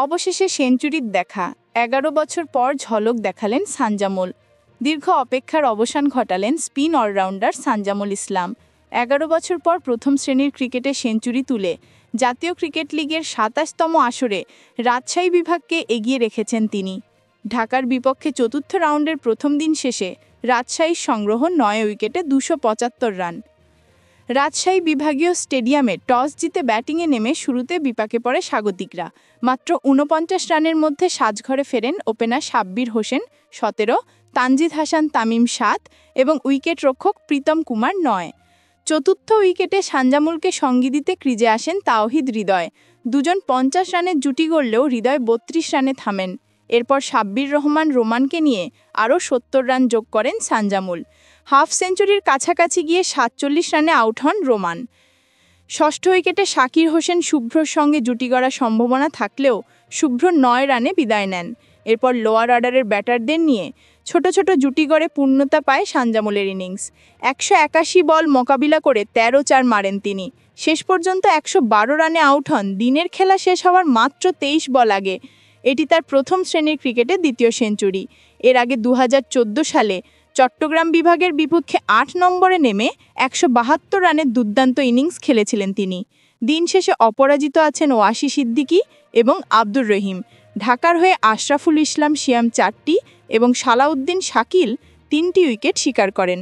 অবশেষে সেঞ্চুরির দেখা। ১১ বছর পর ঝলক দেখালেন সানজামুল। দীর্ঘ অপেক্ষার অবসান ঘটালেন স্পিন অলরাউন্ডার সানজামুল ইসলাম। ১১ বছর পর প্রথম শ্রেণীর ক্রিকেটে সেঞ্চুরি তুলে জাতীয় ক্রিকেট লিগের ২৭তম আসরে রাজশাহী বিভাগকে এগিয়ে রেখেছেন তিনি। ঢাকার বিপক্ষে চতুর্থ রাউন্ডের প্রথম দিন শেষে রাজশাহীর সংগ্রহ ৯ উইকেটে ২৭৫ রান। রাজশাহী বিভাগীয় স্টেডিয়ামে টস জিতে ব্যাটিংয়ে নেমে শুরুতে বিপাকে পড়ে স্বাগতিকরা। মাত্র ৪৯ রানের মধ্যে সাজঘরে ফেরেন ওপেনার সাব্বির হোসেন ১৭, তানজিদ হাসান তামিম ৭ এবং উইকেট রক্ষক প্রীতম কুমার ৯। চতুর্থ উইকেটে সানজামুলকে সঙ্গী দিতে ক্রিজে আসেন তাওহিদ হৃদয়। দুজন ৫০ রানের জুটি গড়লেও হৃদয় ৩২ রানে থামেন। এরপর সাব্বির রহমান রোমানকে নিয়ে আরও ৭০ রান যোগ করেন সানজামুল। হাফ সেঞ্চুরির কাছাকাছি গিয়ে ৪৭ রানে আউট হন রোমান। ষষ্ঠ উইকেটে শাকির হোসেন শুভ্রর সঙ্গে জুটি গড়ার সম্ভাবনা থাকলেও শুভ্র ৯ রানে বিদায় নেন। এরপর লোয়ার অর্ডারের ব্যাটারদের নিয়ে ছোট ছোট জুটি গড়ে পূর্ণতা পায় সানজামুলের ইনিংস। ১৮১ বল মোকাবিলা করে ১৩ চার মারেন তিনি। শেষ পর্যন্ত ১১২ রানে আউট হন দিনের খেলা শেষ হওয়ার মাত্র ২৩ বল আগে। এটি তার প্রথম শ্রেণীর ক্রিকেটে দ্বিতীয় সেঞ্চুরি। এর আগে ২০১৪ সালে চট্টগ্রাম বিভাগের বিপক্ষে ৮ নম্বরে নেমে ১৭২ রানের দুর্দান্ত ইনিংস খেলেছিলেন তিনি। দিন শেষে অপরাজিত আছেন ওয়াসি সিদ্দিকী এবং আব্দুর রহিম। ঢাকার হয়ে আশরাফুল ইসলাম সিয়াম ৪টি এবং সালাউদ্দিন শাকিল ৩টি উইকেট শিকার করেন।